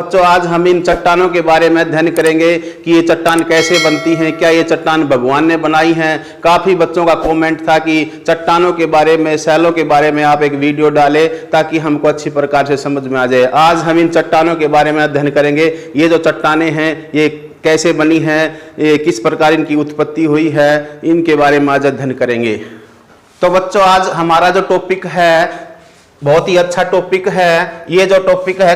बच्चों आज हम इन चट्टानों के बारे में अध्ययन करेंगे कि ये चट्टान कैसे बनती हैं, क्या ये चट्टान भगवान ने बनाई हैं। काफी बच्चों का कमेंट था कि चट्टानों के बारे में, शैलों के बारे में आप एक वीडियो डालें ताकि हमको अच्छी प्रकार से समझ में आ जाए। आज हम इन चट्टानों के बारे में अध्ययन करेंगे। ये जो चट्टानें हैं ये कैसे बनी हैं, ये किस प्रकार इनकी उत्पत्ति हुई है, इनके बारे में आज अध्ययन करेंगे। तो बच्चों आज हमारा जो टॉपिक है बहुत ही अच्छा टॉपिक है। ये जो टॉपिक है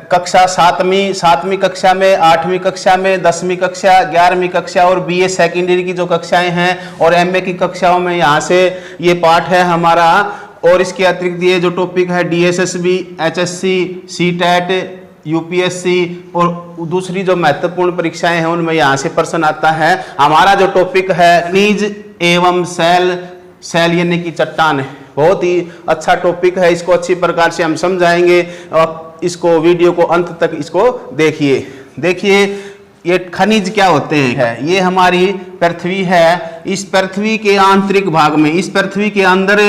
कक्षा सातवीं कक्षा में, 8वीं कक्षा में, 10वीं कक्षा, 11वीं कक्षा और बीए सेकेंडरी की जो कक्षाएं हैं और एमए की कक्षाओं में यहाँ से ये पाठ है हमारा। और इसके अतिरिक्त ये जो टॉपिक है डीएसएसबी, एचएससी, सीटेट, यूपीएससी और दूसरी जो महत्वपूर्ण परीक्षाएं हैं उनमें यहाँ से प्रश्न आता है। हमारा जो टॉपिक है खनिज एवं शैल यानी कि चट्टान, बहुत ही अच्छा टॉपिक है। इसको अच्छी प्रकार से हम समझाएंगे। आप इसको वीडियो को अंत तक इसको देखिए ये खनिज क्या होते हैं। ये हमारी पृथ्वी है। इस पृथ्वी के आंतरिक भाग में, इस पृथ्वी के अंदर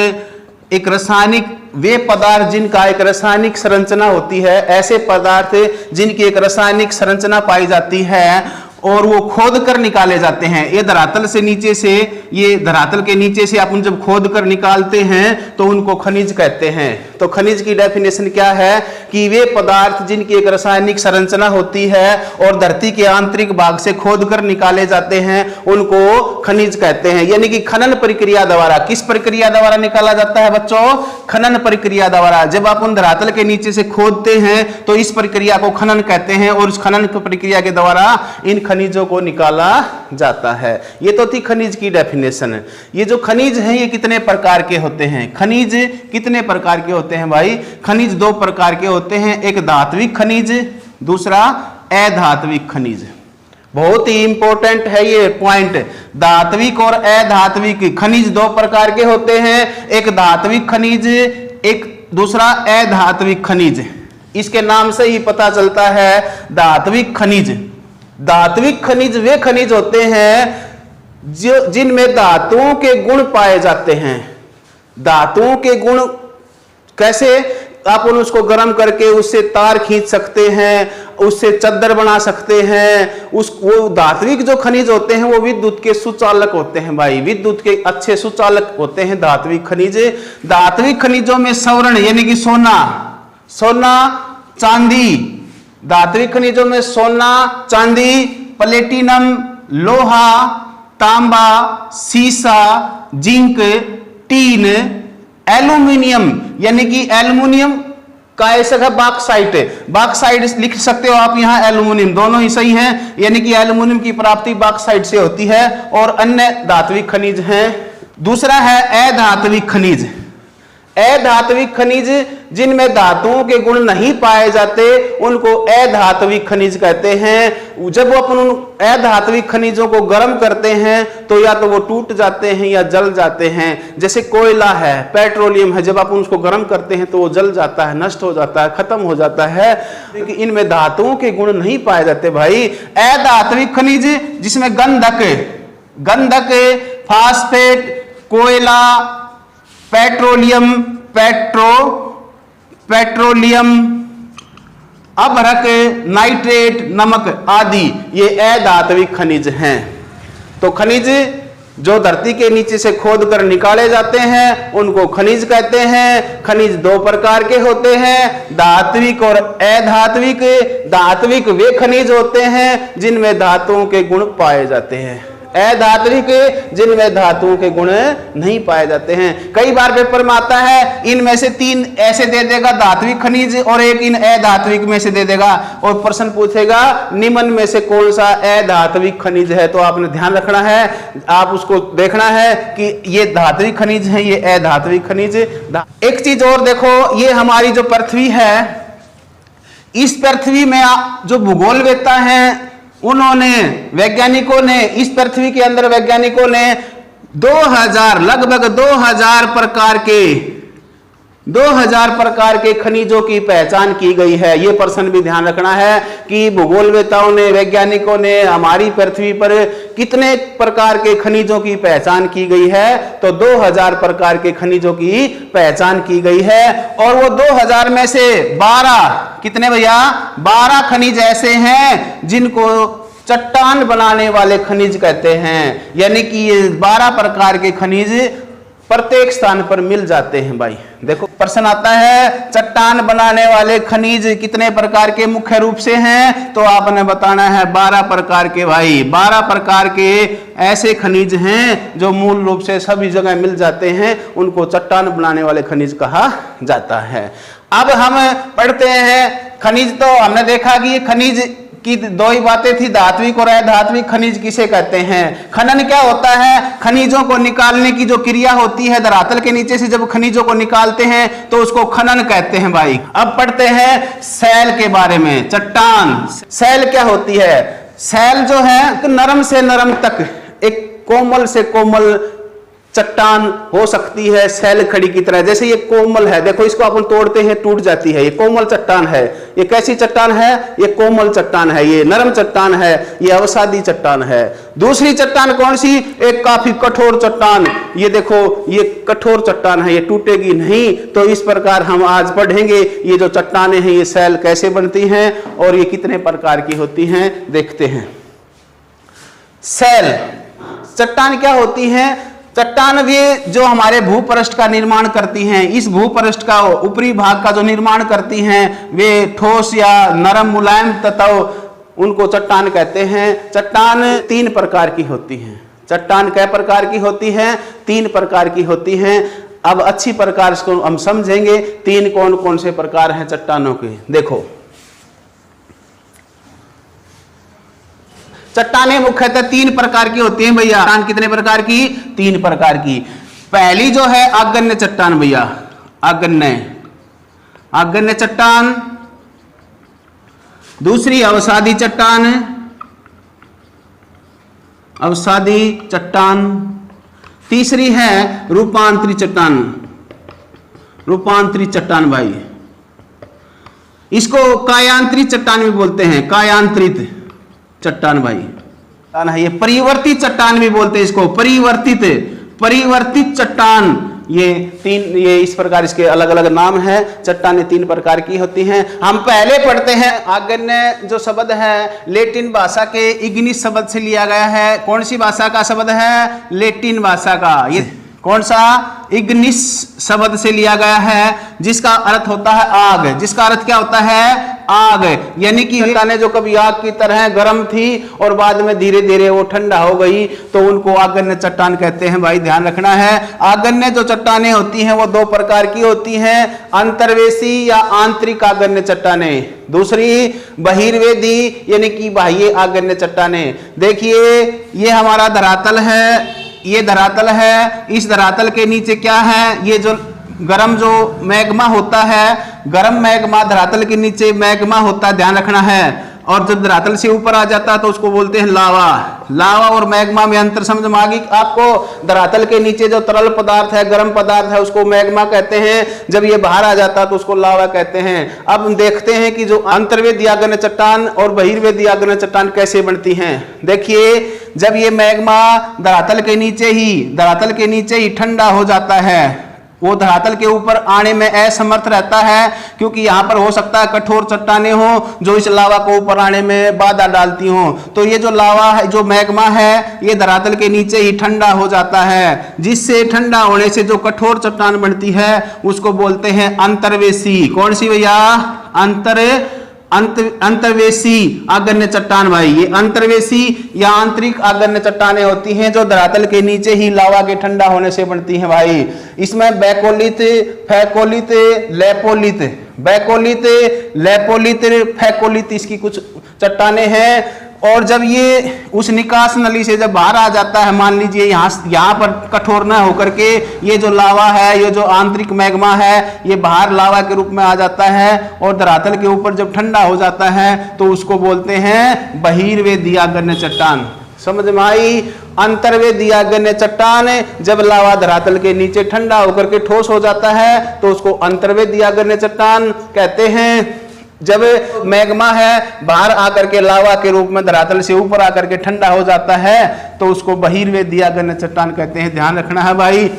एक रासायनिक वे पदार्थ जिनका एक रासायनिक संरचना होती है, ऐसे पदार्थ जिनकी एक रासायनिक संरचना पाई जाती है और वो खोद कर निकाले जाते हैं। ये धरातल से नीचे से, ये धरातल के नीचे से आप जब खोद कर निकालते हैं तो उनको खनिज कहते हैं। तो खनिज की डेफिनेशन क्या है कि वे पदार्थ जिनकी एक रासायनिक संरचना होती है और धरती के आंतरिक भाग से खोद कर निकाले जाते हैं उनको खनिज कहते हैं। यानी कि खनन प्रक्रिया द्वारा, किस प्रक्रिया द्वारा निकाला जाता है बच्चों? खनन प्रक्रिया द्वारा। जब आप उन धरातल के नीचे से खोदते हैं तो इस प्रक्रिया को खनन कहते हैं और उस खनन प्रक्रिया के द्वारा इन खनिजों को निकाला जाता है। ये तो थी खनिज की डेफिनेशन। ये जो खनिज हैं ये कितने प्रकार के होते हैं? खनिज कितने प्रकार के होते हैं भाई? खनिज दो प्रकार के होते हैं, एक धात्विक खनिज, दूसरा अधात्विक खनिज। बहुत ही इंपॉर्टेंट है ये पॉइंट। धात्विक और अधात्विक खनिज दो प्रकार के होते हैं, एक धात्विक खनिज, एक दूसरा अधात्विक खनिज। इसके नाम से ही पता चलता है धात्विक खनिज। धात्विक खनिज वे खनिज होते हैं जिनमें धातुओं के गुण पाए जाते हैं। धातुओं के गुण कैसे? आप उसको गर्म करके उससे तार खींच सकते हैं, उससे चद्दर बना सकते हैं। वो धात्विक जो खनिज होते हैं वो विद्युत के सुचालक होते हैं भाई, विद्युत के अच्छे सुचालक होते हैं धात्विक खनिज। धात्विक खनिजों में स्वर्ण यानी कि सोना, चांदी, धात्विक खनिजों में सोना, चांदी, प्लेटिनम, लोहा, तांबा, सीसा, जिंक, टीन, एल्यूमिनियम यानी कि एल्यूमिनियम का ऐसा है बाक्साइट लिख सकते हो आप यहाँ, एल्यूमिनियम दोनों ही सही हैं। यानी कि एल्यूमिनियम की प्राप्ति बाक्साइट से होती है। और अन्य धात्विक खनिज हैं। दूसरा है अधात्विक खनिज। अधात्विक खनिज जिनमें धातुओं के गुण नहीं पाए जाते उनको अधात्विक खनिज कहते हैं। जब वो अपन उन अधात्विक खनिजों को गर्म करते हैं तो या तो वो टूट जाते हैं या जल जाते हैं। जैसे कोयला है, पेट्रोलियम है, जब आप उसको गर्म करते हैं तो वो जल जाता है, नष्ट हो जाता है, खत्म हो जाता है, क्योंकि इनमें धातुओं के गुण नहीं पाए जाते भाई। अधात्विक खनिज जिसमें गंधक, फास्फेट, कोयला, पेट्रोलियम, अभ्रक, नाइट्रेट, नमक आदि ये अधात्विक खनिज हैं। तो खनिज जो धरती के नीचे से खोद कर निकाले जाते हैं उनको खनिज कहते हैं। खनिज दो प्रकार के होते हैं, धात्विक और अधात्विक। धात्विक वे खनिज होते हैं जिनमें धातुओं के गुण पाए जाते हैं, अधात्विक जिनमें धातुओं के गुण नहीं पाए जाते हैं। कई बार पेपर में आता है इनमें से 3 ऐसे दे देगा धात्विक खनिज और एक इन अधात्विक में से दे देगा और प्रश्न पूछेगा निम्न में से कौन सा अधात्विक खनिज है। तो आपने ध्यान रखना है, आप उसको देखना है कि ये धात्विक खनिज है, ये अधात्विक खनिज। एक चीज और देखो, ये हमारी जो पृथ्वी है, इस पृथ्वी में जो भूगोलवेत्ता हैं उन्होंने, वैज्ञानिकों ने, इस पृथ्वी के अंदर वैज्ञानिकों ने लगभग 2000 प्रकार के 2000 प्रकार के खनिजों की पहचान की गई है। ये प्रश्न भी ध्यान रखना है कि भूगोलवेताओं ने, वैज्ञानिकों ने हमारी पृथ्वी पर कितने प्रकार के खनिजों की पहचान की गई है, तो 2000 प्रकार के खनिजों की पहचान की गई है। और वो 2000 में से 12, कितने भैया, 12 खनिज ऐसे हैं जिनको चट्टान बनाने वाले खनिज कहते हैं। यानी कि ये 12 प्रकार के खनिज प्रत्येक स्थान पर मिल जाते हैं। भाई देखो प्रश्न आता है, चट्टान बनाने वाले खनिज कितने प्रकार के मुख्य रूप से हैं, तो आपने बताना है 12 प्रकार के। भाई 12 प्रकार के ऐसे खनिज हैं जो मूल रूप से सभी जगह मिल जाते हैं, उनको चट्टान बनाने वाले खनिज कहा जाता है। अब हम पढ़ते हैं खनिज। तो हमने देखा कि ये खनिज की दो ही बातें थी, धात्विक और अधात्विक खनिज किसे कहते हैं। खनन क्या होता है, खनिजों को निकालने की जो क्रिया होती है, धरातल के नीचे से जब खनिजों को निकालते हैं तो उसको खनन कहते हैं। भाई अब पढ़ते हैं सैल के बारे में। चट्टान, सैल क्या होती है। सैल जो है तो नरम से नरम तक, एक कोमल से कोमल चट्टान हो सकती है, सैल खड़ी की तरह। जैसे ये कोमल है, देखो इसको अपन तोड़ते हैं टूट जाती है, ये कोमल चट्टान है। ये कैसी चट्टान है, ये कोमल चट्टान है, ये नरम चट्टान है, ये अवसादी चट्टान है। दूसरी चट्टान कौन सी, एक काफी कठोर चट्टान। ये देखो ये कठोर चट्टान है, ये टूटेगी नहीं। तो इस प्रकार हम आज पढ़ेंगे ये जो चट्टानें हैं, ये सैल कैसे बनती हैं और ये कितने प्रकार की होती हैं, देखते हैं। सैल चट्टान क्या होती है। चट्टान वे जो हमारे भूपृष्ठ का निर्माण करती हैं, इस भूपृष्ठ का ऊपरी भाग का जो निर्माण करती हैं, वे ठोस या नरम मुलायम तत्व, उनको चट्टान कहते हैं। चट्टान 3 प्रकार की होती हैं। चट्टान कै प्रकार की होती है, 3 प्रकार की होती हैं। अब अच्छी प्रकार इसको हम समझेंगे, 3 कौन कौन से प्रकार हैं चट्टानों के। देखो चट्टानें मुख्यतः 3 प्रकार की होती हैं भैया। चट्टान कितने प्रकार की, 3 प्रकार की। पहली जो है आगन्य चट्टान भैया, आगन्य चट्टान। दूसरी अवसादी चट्टान, अवसादी चट्टान। तीसरी है रूपांतरित चट्टान, रूपांतरित चट्टान। भाई इसको कायांतरित चट्टान भी बोलते हैं, कायांतरित चट्टान। भाई ये परिवर्तित चट्टान भी बोलते हैं इसको, परिवर्तित चट्टान। ये इस प्रकार इसके अलग अलग नाम है। चट्टानें 3 प्रकार की होती हैं। हम पहले पढ़ते हैं आगन्य जो शब्द है लेटिन भाषा के इग्निस शब्द से लिया गया है। कौन सी भाषा का शब्द है, लेटिन भाषा का। ये कौन सा, इग्निस शब्द से लिया गया है, जिसका अर्थ होता है आग। जिसका अर्थ क्या होता है, आग। यानी कि चट्टानें जो कभी आग की तरह गर्म थी और बाद में धीरे धीरे वो ठंडा हो गई, तो उनको आगन्य चट्टान कहते हैं। भाई ध्यान रखना है, आगन्य जो चट्टानें होती हैं वो 2 प्रकार की होती हैं, अंतर्वेशी या आंतरिक आगन्य चट्टानें, दूसरी बहिर्वेदी यानी कि बाह्य आगन्य चट्टानें। देखिए ये हमारा धरातल है, ये धरातल है। इस धरातल के नीचे क्या है, ये जो गरम जो मैग्मा होता है, गरम मैग्मा धरातल के नीचे मैग्मा होता है, ध्यान रखना है। और जब धरातल से ऊपर आ जाता है तो उसको बोलते हैं लावा। लावा और मैग्मा में अंतर समझ में आ गई आपको। धरातल के नीचे जो तरल पदार्थ है, गर्म पदार्थ है, उसको मैग्मा कहते हैं। जब ये बाहर आ जाता है तो उसको लावा कहते हैं। अब हम देखते हैं कि जो अंतर्वेदी आगन्य चट्टान और बहिर्वेदी आगन्य चट्टान कैसे बनती हैं। देखिए जब ये मैग्मा धरातल के नीचे ही ठंडा हो जाता है, वो धरातल के ऊपर आने में असमर्थ रहता है, क्योंकि यहाँ पर हो सकता है कठोर चट्टानें हो जो इस लावा को ऊपर आने में बाधा डालती हो। तो ये जो लावा है, जो मैग्मा है, ये धरातल के नीचे ही ठंडा हो जाता है, जिससे ठंडा होने से जो कठोर चट्टान बनती है उसको बोलते हैं अंतर्वेशी। कौन सी भैया, अंतर्वेशी आगन्य चट्टान। भाई ये अंतर्वेशी या आंतरिक आगन्य चट्टानें होती हैं जो धरातल के नीचे ही लावा के ठंडा होने से बनती हैं। भाई इसमें बैकोलित, फैकोलित, लेपोलित, बैकोलित, लेपोलित, फैकोलित इसकी कुछ चट्टानें हैं। और जब ये उस निकास नली से जब बाहर आ जाता है, मान लीजिए यहाँ पर कठोर न होकर के ये जो लावा है, ये जो आंतरिक मैग्मा है, ये बाहर लावा के रूप में आ जाता है और धरातल के ऊपर जब ठंडा हो जाता है तो उसको बोलते हैं बहिर्वेदी आगन्य चट्टान। समझ में आई? अंतर्वेदी आग्नेय चट्टान जब लावा धरातल के नीचे ठंडा होकर के ठोस हो जाता है तो उसको अंतर्वेदी आग्नेय चट्टान कहते हैं। जब मैग्मा है बाहर आकर के लावा के रूप में धरातल से ऊपर आकर के ठंडा हो जाता है तो उसको बहिर्वेदी आग्नेय चट्टान कहते हैं। ध्यान रखना है भाई।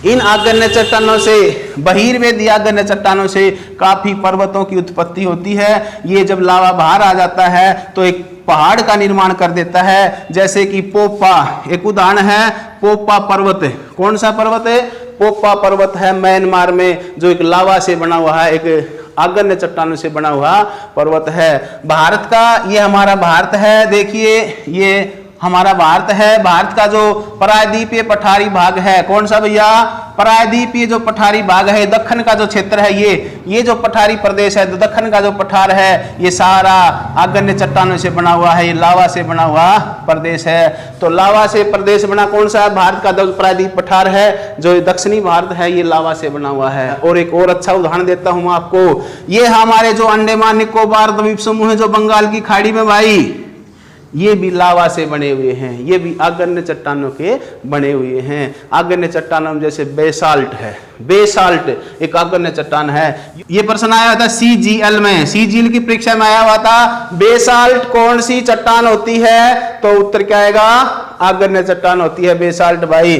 इन आग्नेय चट्टानों से, बहिर्वेदी आग्नेय चट्टानों से काफी पर्वतों की उत्पत्ति होती है। ये जब लावा बाहर आ जाता है तो एक पहाड़ का निर्माण कर देता है, जैसे कि पोपा एक उदाहरण है। पोपा पर्वत, कौन सा पर्वत है? पोपा पर्वत है म्यांमार में, जो एक लावा से बना हुआ है, एक आग्नेय चट्टानों से बना हुआ पर्वत है। भारत का, ये हमारा भारत है, देखिए ये हमारा भारत है। भारत का जो प्रायद्वीपीय पठारी भाग है, कौन सा भैया? प्रायद्वीपीय जो पठारी भाग है, दक्षिण का जो क्षेत्र है, ये जो पठारी प्रदेश है, दक्षिण का जो पठार है, ये सारा आग्नेय चट्टानों से बना हुआ है, ये लावा से बना हुआ प्रदेश है। तो लावा से प्रदेश बना कौन सा है? भारत का जो प्रायद्वीप पठार है, जो दक्षिणी भारत है, ये लावा से बना हुआ है। और एक और अच्छा उदाहरण देता हूं आपको, ये हमारे जो अंडमान निकोबार द्वीप समूह है, जो बंगाल की खाड़ी में भाई, ये भी लावा से बने हुए हैं, ये भी आग्नेय चट्टानों के बने हुए हैं। आग्नेय चट्टानों में जैसे बेसाल्ट है, बेसाल्ट एक आग्नेय चट्टान है। ये प्रश्न आया था CGL में, CGL की परीक्षा में आया हुआ था, बेसाल्ट कौन सी चट्टान होती है? तो उत्तर क्या आएगा? आग्नेय चट्टान होती है बेसाल्ट भाई।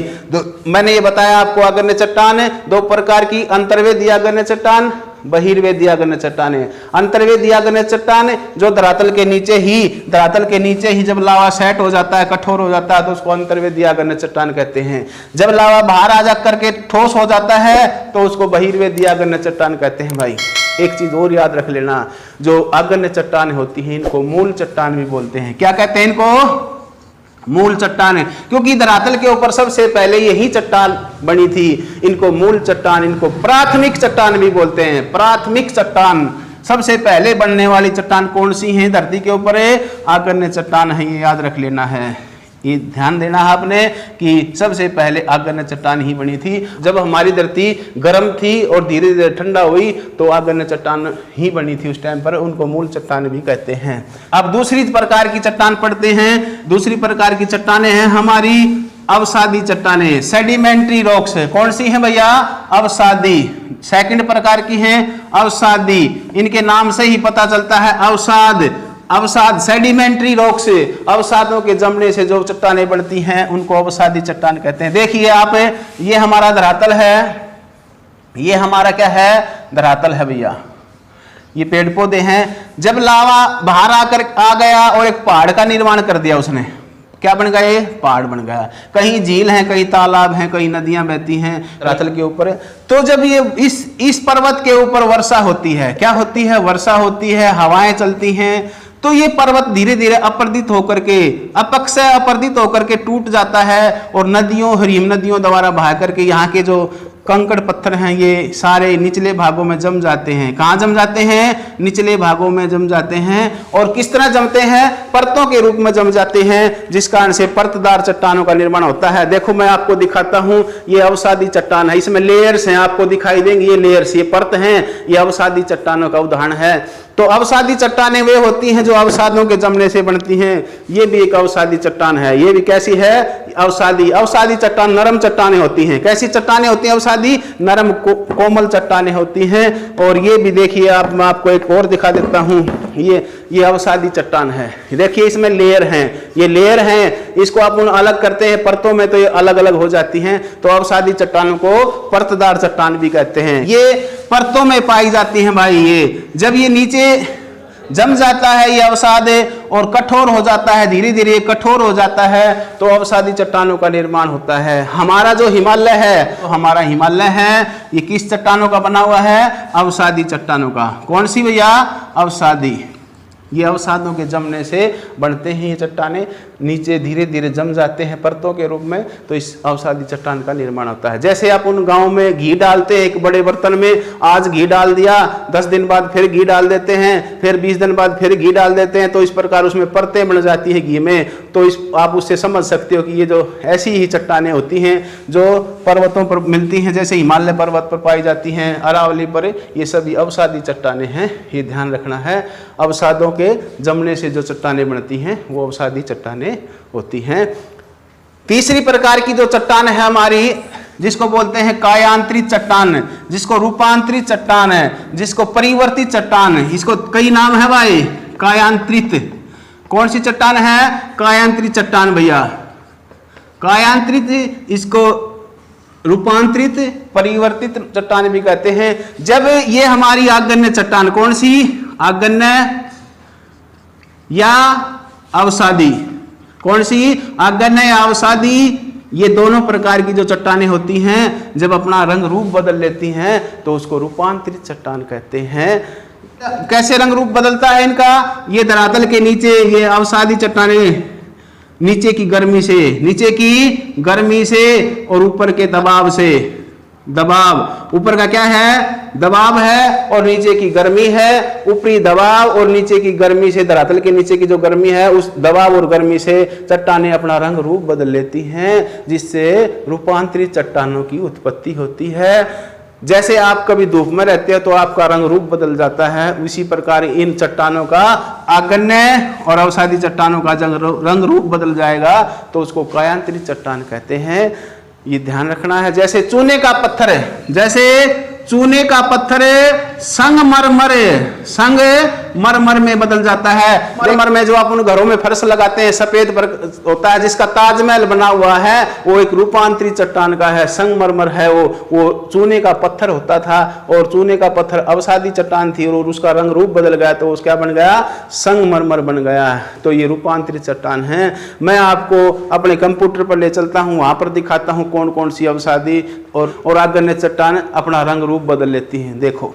मैंने ये बताया आपको, आग्नेय चट्टान दो प्रकार की, अंतर्वेदी आग्नेय चट्टान, बहिर्वेदी आग्नेय चट्टान। अंतर्वेदी आग्नेय चट्टान जो धरातल के नीचे ही जब लावा सेट हो जाता है, कठोर हो जाता है, तो उसको अंतर्वेदी आग्नेय चट्टान कहते हैं। जब लावा बाहर आ जा करके ठोस हो जाता है तो उसको बहिर्वेदी आग्नेय चट्टान कहते हैं भाई। एक चीज और याद रख लेना, जो आग्नेय चट्टान होती है इनको मूल चट्टान भी बोलते हैं। क्या कहते हैं इनको? मूल चट्टान है, क्योंकि धरातल के ऊपर सबसे पहले यही चट्टान बनी थी। इनको मूल चट्टान, इनको प्राथमिक चट्टान भी बोलते हैं। प्राथमिक चट्टान, सबसे पहले बनने वाली चट्टान कौन सी है धरती के ऊपर? आग्नेय चट्टान है, ये याद रख लेना है। ये ध्यान देना है आपने कि सबसे पहले आग्नेय चट्टान ही बनी थी। जब हमारी धरती गर्म थी और धीरे धीरे ठंडा हुई तो आग्नेय चट्टान ही बनी थी उस टाइम पर, उनको मूल चट्टान भी कहते हैं। अब दूसरी प्रकार की चट्टान पढ़ते हैं। दूसरी प्रकार की चट्टानें हैं हमारी अवसादी चट्टानें, सेडिमेंट्री रॉक्स। कौन सी हैं भैया? अवसादी। सेकंड प्रकार की हैं अवसादी। इनके नाम से ही पता चलता है अवसाद। अवसाद, सेडिमेंट्री रॉक से, अवसादों के जमने से जो चट्टानें बनती हैं उनको अवसादी चट्टान कहते हैं। देखिए आप, ये हमारा धरातल है, ये हमारा क्या है? धरातल है भैया। ये पेड़ पौधे हैं। जब लावा बाहर आ गया और एक पहाड़ का निर्माण कर दिया उसने, क्या बन गए? पहाड़ बन गया। कहीं झील हैं, कहीं तालाब हैं, कहीं नदियां बहती हैं धरातल के ऊपर। तो जब ये इस पर्वत के ऊपर वर्षा होती है, क्या होती है? वर्षा होती है, हवाएं चलती हैं, तो ये पर्वत धीरे धीरे अपरदित होकर के, अपक्षय अपरदित होकर के टूट जाता है और नदियों, हिम नदियों द्वारा बहा करके यहाँ के जो कंकड़ पत्थर हैं ये सारे निचले भागों में जम जाते हैं। कहाँ जम जाते हैं? निचले भागों में जम जाते हैं। और किस तरह जमते हैं? परतों के रूप में जम जाते हैं, जिस कारण से परतदार चट्टानों का निर्माण होता है। देखो मैं आपको दिखाता हूँ, ये अवसादी चट्टान है, इसमें लेयर्स हैं, आपको दिखाई देंगे ये लेयर्स, ये परत हैं, ये अवसादी चट्टानों का उदाहरण है। तो अवसादी चट्टानें वे होती हैं जो अवसादों के जमने से बनती हैं। ये भी एक अवसादी चट्टान है। ये भी कैसी है? अवसादी। अवसादी चट्टान नरम चट्टानें होती हैं। कैसी चट्टानें होती हैं? अवसादी नरम कोमल चट्टानें होती हैं। और ये भी देखिए आप, मैं आपको एक और दिखा देता हूँ, ये अवसादी चट्टान है। देखिए इसमें लेयर हैं, ये लेयर हैं, इसको आप अलग करते हैं परतों में तो ये अलग अलग हो जाती हैं। तो अवसादी चट्टानों को परतदार चट्टान भी कहते हैं। ये परतों में पाई जाती हैं भाई। ये जब ये नीचे जम जाता है ये अवसाद और कठोर हो जाता है, धीरे धीरे कठोर हो जाता है, तो अवसादी चट्टानों का निर्माण होता है। हमारा जो हिमालय है, तो हमारा हिमालय है, ये किस चट्टानों का बना हुआ है? अवसादी चट्टानों का। कौन सी भैया? अवसादी। ये अवसादों के जमने से बनते हैं ये चट्टानें, नीचे धीरे धीरे जम जाते हैं परतों के रूप में, तो इस अवसादी चट्टान का निर्माण होता है। जैसे आप उन गांव में घी डालते हैं एक बड़े बर्तन में, आज घी डाल दिया, 10 दिन बाद फिर घी डाल देते हैं, फिर 20 दिन बाद फिर घी डाल देते हैं, तो इस प्रकार उसमें परतें बन जाती है घी में। तो आप उससे समझ सकते हो कि ये जो ऐसी ही चट्टानें होती हैं जो पर्वतों पर मिलती हैं, जैसे हिमालय पर्वत पर पाई जाती हैं, अरावली पर, ये सभी अवसादी चट्टानें हैं। ये ध्यान रखना है, अवसादों के जमने से जो चट्टानें बनती हैं वो अवसादी चट्टानें चट्टानें होती हैं। तीसरी प्रकार की जो चट्टान है हमारी, जिसको बोलते हैं कायांतरित चट्टान, जिसको रूपांतरित चट्टान है, जिसको परिवर्तित चट्टान है, इसको कई नाम है भाई। कायांतरित कौन सी चट्टान है? कायांतरित चट्टान भैया। कायांतरित इसको रूपांतरित परिवर्तित चट्टान भी कहते हैं। जब ये हमारी आगन्य चट्टान, कौन सी? आगन्य या अवसादी, कौन सी? आगन्य या अवसादी, ये दोनों प्रकार की जो चट्टानें होती हैं जब अपना रंग रूप बदल लेती हैं तो उसको रूपांतरित चट्टान कहते हैं। कैसे रंग रूप बदलता है इनका? ये धरातल के नीचे ये अवसादी चट्टानें नीचे की गर्मी से और ऊपर के दबाव से, दबाव ऊपर का क्या है? दबाव है और नीचे की गर्मी है। ऊपरी दबाव और नीचे की गर्मी से, धरातल के नीचे की जो गर्मी है उस दबाव और गर्मी से चट्टानें अपना रंग रूप बदल लेती हैं, जिससे रूपांतरित चट्टानों की उत्पत्ति होती है। जैसे आप कभी धूप में रहते हो तो आपका रंग रूप बदल जाता है, उसी प्रकार इन चट्टानों का, आगन्य और अवसादी चट्टानों का रंग रूप बदल जाएगा तो उसको कायांतरित चट्टान कहते हैं। ये ध्यान रखना है। जैसे चूने का पत्थर है, जैसे चूने का पत्थर संगमरमर में बदल जाता है। मरमर में जो अपन घरों में फर्श लगाते हैं सफेद पर होता है, जिसका ताजमहल बना हुआ है, वो एक रूपांतरित चट्टान का है, संगमरमर है। वो चूने का पत्थर होता था और चूने का पत्थर अवसादी चट्टान थी और उसका रंग रूप बदल गया तो उसका बन गया? संगमरमर बन गया। तो ये रूपांतरित चट्टान है। मैं आपको अपने कंप्यूटर पर ले चलता हूँ, वहां पर दिखाता हूँ कौन कौन सी अवसादी और आगन्य चट्टान अपना रंग रूप बदल लेती हैं। देखो,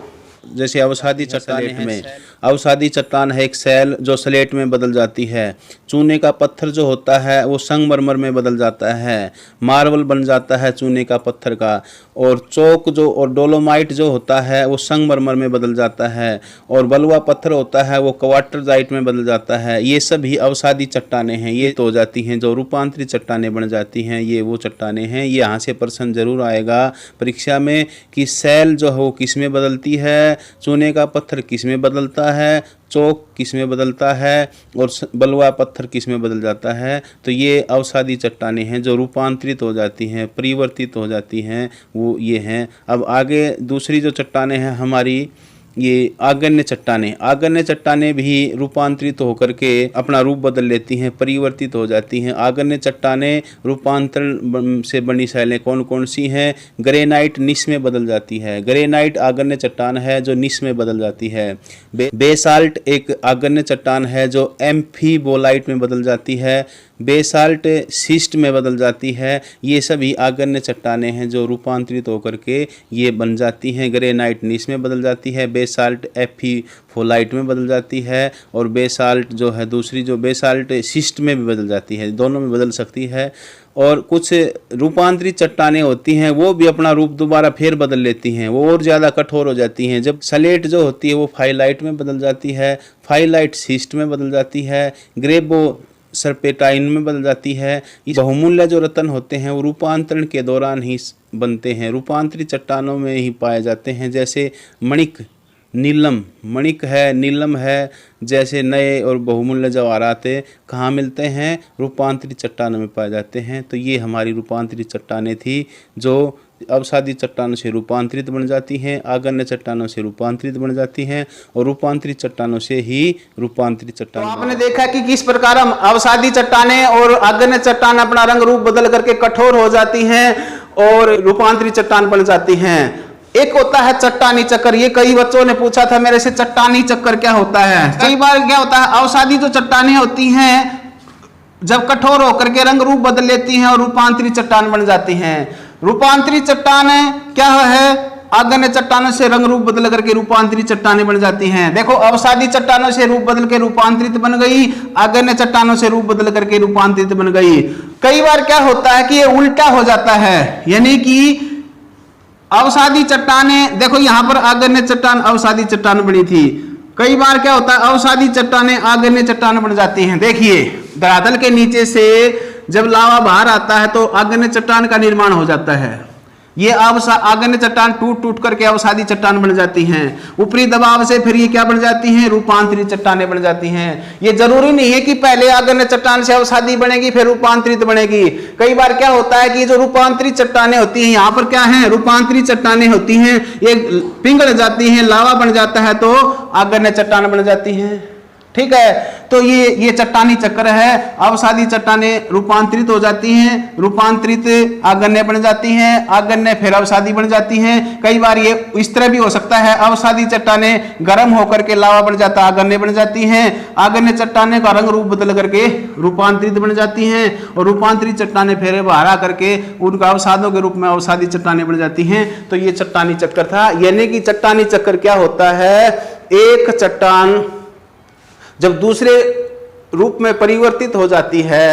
जैसे अवसादी चट्टान में, अवसादी चट्टान है एक सैल जो स्लेट में बदल जाती है। चूने का पत्थर जो होता है वो संगमरमर में बदल जाता है, मार्बल बन जाता है चूने का पत्थर का। और चौक जो और डोलोमाइट जो होता है वो संगमरमर में बदल जाता है। और बलुआ पत्थर होता है वो क्वार्टरजाइट में बदल जाता है। ये सभी अवसादी चट्टानें हैं। ये तो हो जाती हैं जो रूपांतरित चट्टानें बन जाती हैं, ये वो चट्टानें हैं। ये यहाँ से प्रश्न जरूर आएगा परीक्षा में कि सैल जो है वो किस में बदलती है, चूने का पत्थर किस में बदलता है, चौक किस में बदलता है और बलुआ पत्थर किस में बदल जाता है। तो ये अवसादी चट्टानें हैं जो रूपांतरित हो जाती हैं, परिवर्तित हो जाती हैं, वो ये हैं। अब आगे दूसरी जो चट्टानें हैं हमारी, ये आगन्य चट्टानें। आगन्य चट्टानें भी रूपांतरित होकर के अपना रूप बदल लेती हैं, परिवर्तित हो जाती हैं। आगन्य चट्टानें रूपांतरण से बनी शैलें कौन कौन सी हैं? ग्रेनाइट निस में बदल जाती है। ग्रेनाइट आगन्य चट्टान है जो निस में बदल जाती है। बेसाल्ट एक आगन्य चट्टान है जो एम्फीबोलाइट में बदल जाती है। बेसाल्ट सिस्ट में बदल जाती है। ये सभी आगन्य चट्टानें हैं जो रूपांतरित होकर के ये बन जाती हैं। ग्रेनाइट निस में बदल जाती है, बेसाल्ट एम्फीबोलाइट में बदल जाती है और बेसाल्ट जो है दूसरी जो बेसाल्ट सिस्ट में भी बदल जाती है, दोनों में बदल सकती है। और कुछ रूपांतरित चट्टानें होती हैं वो भी अपना रूप दोबारा फिर बदल लेती हैं, वो और ज़्यादा कठोर हो जाती हैं। जब स्लेट जो होती है वो फाइलाइट में बदल जाती है, फाइलाइट सिस्ट में बदल जाती है, ग्रेबो सर्पेटाइन में बदल जाती है। इस बहुमूल्य जो रत्न होते हैं वो रूपांतरण के दौरान ही बनते हैं, रूपांतरित चट्टानों में ही पाए जाते हैं। जैसे मणिक, नीलम, मणिक है, नीलम है, जैसे नए और बहुमूल्य जवाहरात कहाँ मिलते हैं? रूपांतरित चट्टानों में पाए जाते हैं। तो ये हमारी रूपांतरित चट्टानें थी जो अवसादी चट्टानों से रूपांतरित बन जाती हैं, आगन्य चट्टानों से रूपांतरित बन जाती हैं और रूपांतरित चट्टानों से ही रूपांतरित चट्टान। तो आपने देखा कि किस प्रकार हम अवसादी चट्टानें और आगन्य चट्टान अपना रंग रूप बदल करके कठोर हो जाती हैं और रूपांतरित चट्टान बन जाती हैं। एक होता है चट्टानी चक्कर। ये कई बच्चों ने पूछा था मेरे से, चट्टानी चक्कर क्या होता है? कई बार क्या होता है, अवसादी जो चट्टानें होती हैं जब कठोर होकर के रंग रूप बदल लेती हैं और रूपांतरित चट्टान बन जाती हैं। रूपांतरित चट्टान क्या है? आगन्य चट्टानों से रंग रूप बदल करके रूपांतरित चट्टानें बन जाती हैं। देखो, अवसादी चट्टानों से रूप बदल के रूपांतरित बन गई, आगन्य चट्टानों से रूप बदल करके रूपांतरित बन गई। कई बार क्या होता है कि ये उल्टा हो जाता है, यानी कि अवसादी चट्टानें, देखो यहां पर आगन्य चट्टान अवसादी चट्टान बनी थी। कई बार क्या होता है, अवसादी चट्टानें आगन्य चट्टान बन जाती हैं। देखिए, धरातल के नीचे से जब लावा बाहर आता है तो आगन्य चट्टान का निर्माण हो जाता है। ये आगन्य चट्टान टूट टूट करके अवसादी चट्टान बन जाती हैं। ऊपरी दबाव से फिर ये क्या बन जाती हैं, रूपांतरित चट्टानें बन जाती हैं। ये जरूरी नहीं है कि पहले आगन्य चट्टान से अवसादी बनेगी फिर रूपांतरित बनेगी। कई बार क्या होता है कि जो रूपांतरित चट्टानें होती हैं, यहाँ पर क्या है, रूपांतरित चट्टानें होती हैं, ये पिघल जाती हैं, लावा बन जाता है तो आगन्य चट्टान बन जाती हैं। ठीक है, तो ये चट्टानी चक्र है। अवसादी चट्टानें रूपांतरित हो जाती हैं, रूपांतरित आगन्य बन जाती हैं, आगन्य फिर अवसादी बन जाती हैं। कई बार ये इस तरह भी हो सकता है, अवसादी चट्टानें गर्म होकर के लावा बन जाता, आगन्य बन जाती हैं। आगन्य चट्टानें का रंग रूप बदल करके रूपांतरित बन जाती हैं और रूपांतरित चट्टानें फिर बाहर आ करके उनका अवसादों के रूप में अवसादी चट्टानें बन जाती हैं। तो ये चट्टानी चक्र था। यानी कि चट्टानी चक्र क्या होता है, एक चट्टान जब दूसरे रूप में परिवर्तित हो जाती है,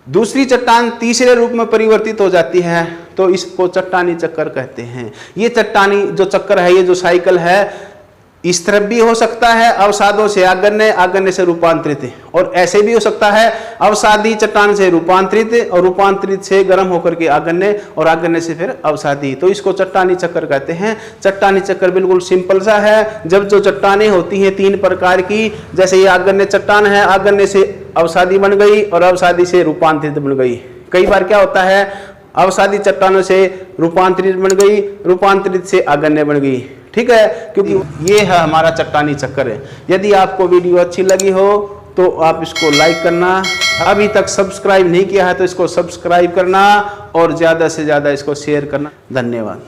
दूसरी चट्टान तीसरे रूप में परिवर्तित हो जाती है, तो इसको चट्टानी चक्कर कहते हैं। ये चट्टानी जो चक्कर है, ये जो साइकिल है, इस तरफ भी हो सकता है अवसादों से आगन्य, आगन्य से रूपांतरित, और ऐसे भी हो सकता है अवसादी चट्टान से रूपांतरित और रूपांतरित से गर्म होकर के आगन्य और आगन्य से फिर अवसादी। तो इसको चट्टानी चक्कर कहते हैं। चट्टानी चक्कर बिल्कुल सिंपल सा है। जब जो चट्टानें होती हैं तीन प्रकार की, जैसे ये आगन्य चट्टान है, आगन्य से अवसादी बन गई और अवसादी से रूपांतरित बन गई। कई बार क्या होता है, अवसादी चट्टानों से रूपांतरित बन गई, रूपांतरित से आगन्य बन गई। ठीक है, क्योंकि ये है हमारा चट्टानी चक्कर है। यदि आपको वीडियो अच्छी लगी हो तो आप इसको लाइक करना, अभी तक सब्सक्राइब नहीं किया है तो इसको सब्सक्राइब करना और ज़्यादा से ज़्यादा इसको शेयर करना। धन्यवाद।